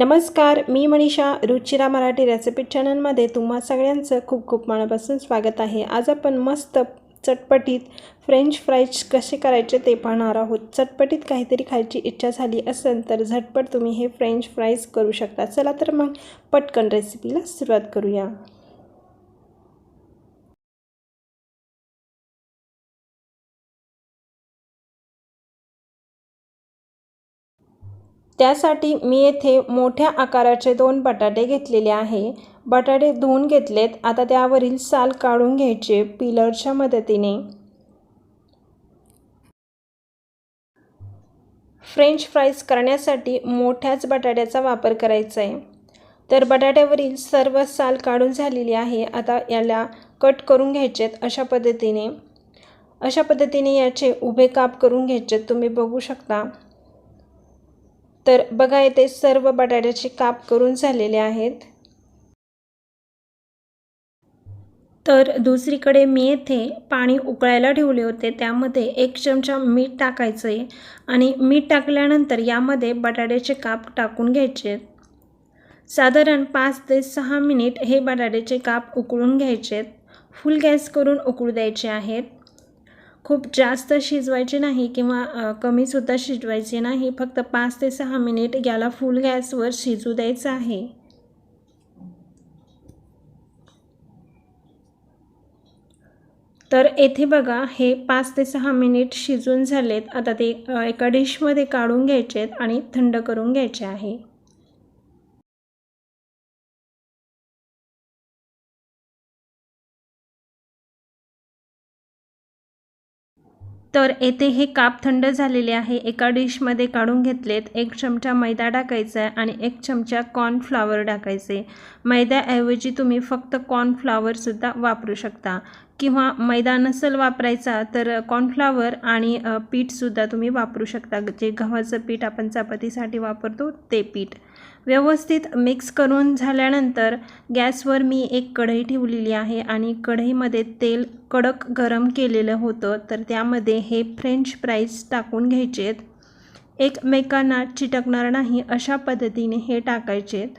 नमस्कार, मी मनीषा रुचिरा मराठी रेसिपी चॅनलमध्ये तुम्हा सगळ्यांचं खूप खूप मनापासून स्वागत आहे। आज आपण मस्त चटपटीत फ्रेंच फ्राईज कसे करायचे ते पाहणार आहोत। चटपटीत काहीतरी खायची इच्छा झाली असेल तर झटपट तुम्ही हे फ्रेंच फ्राईज करू शकता। चला तर मग पटकन रेसिपीला सुरुवात करूया। त्यासाठी मी येथे मोठ्या आकाराचे 2 बटाटे घेतलेले आहे। बटाटे धुवून घेतलेत। आता त्यावरील साल काढून घ्यायचे पिलरच्या मदतीने। फ्रेंच फ्राईज करण्यासाठी मोठ्याच बटाट्याचा वापर करायचा आहे। तर बटाट्यावरील सर्व साल काढून झालेली आहे। आता याला कट करून घ्यायचेत अशा पद्धतीने याचे उभे काप करून घ्यायचेत। तुम्ही बघू शकता। तर बघा येथे सर्व बटाट्याचे काप करून झालेले आहेत। तर दुसरीकडे मी येथे पाणी उकळायला ठेवले होते। त्यामध्ये 1 चमचा मीठ टाकायचं आहे आणि मीठ टाकल्यानंतर यामध्ये बटाट्याचे काप टाकून घ्यायचे। साधारण 5 ते 6 मिनिट हे बटाट्याचे काप उकळून घ्यायचे। फुल गॅस करून उकळू द्यायचे आहेत। खूप जास्त शिजवायचे नाही किंवा कमी सुद्धा शिजवायचे नाही। फक्त 5 ते 6 मिनिट याला फुल गॅसवर शिजू द्यायचं आहे। तर येथे बघा हे 5 ते 6 मिनिट शिजून झालेत। आता ते एका डिशमध्ये काढून घ्यायचेत आणि थंड करून घ्यायचे आहे। तर येथे हे काप थंड झालेले आहे। एका डिशमध्ये काढून घेतलेत। 1 चमचा मैदा टाकायचा आहे आणि 1 चमचा कॉर्नफ्लॉवर टाकायचे। मैद्याऐवजी तुम्ही फक्त कॉर्नफ्लॉवर सुद्धा वापरू शकता किंवा मैदा नसेल वापरायचा तर कॉर्नफ्लॉवर आणि पीठ सुद्धा तुम्ही वापरू शकता। जे गव्हाचं पीठ आपण चपातीसाठी वापरतो ते पीठ व्यवस्थित मिक्स करून झाल्यानंतर गॅसवर मी एक कढई ठेवलेली आहे आणि कढईमध्ये तेल कडक गरम केलेलं होतं। तर त्यामध्ये हे फ्रेंच फ्राईज टाकून घ्यायचेत। एकमेकांना चिटकणार नाही अशा पद्धतीने हे टाकायचेत।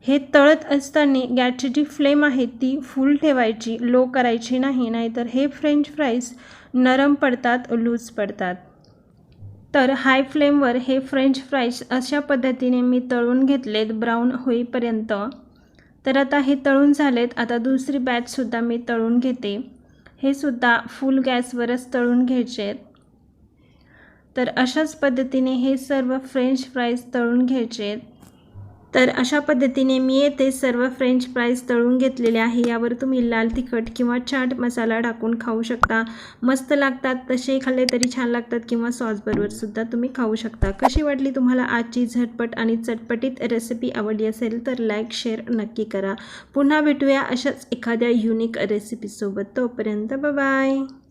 हे तळत असताना गॅसची जी फ्लेम आहे ती फुल ठेवायची, लो करायची नाही, नाहीतर हे फ्रेंच फ्राईज नरम पडतात, लूज पडतात। तर हाय फ्लेमवर हे फ्रेंच फ्राईज अशा पद्धतीने मी तळून घेतलेत ब्राऊन होईपर्यंत। तर आता हे तळून झालेत। आता दुसरी बॅच सुद्धा मी तळून घेते। हे सुद्धा फुल गॅसवरच तळून घ्यायचे। तर अशाच पद्धतीने हे सर्व फ्रेंच फ्राईज तळून घ्यायचे। तर अशा पद्धतीने मी येथे सर्व फ्रेंच फ्राईज तळून घेतलेले आहे। यावर तुम्ही लाल तिखट किंवा चाट मसाला टाकून खाऊ शकता। मस्त लागतात, तसे खाल्ले तरी छान लागतात किंवा सॉस बरोबर सुद्धा तुम्ही खाऊ शकता। कशी वाटली तुम्हाला आजची झटपट आणि चटपटीत रेसिपी? आवडली असेल तर लाईक शेअर नक्की करा। पुन्हा भेटूया अशाच एखाद्या युनिक रेसिपीसोबत। तोपर्यंत बाय बाय।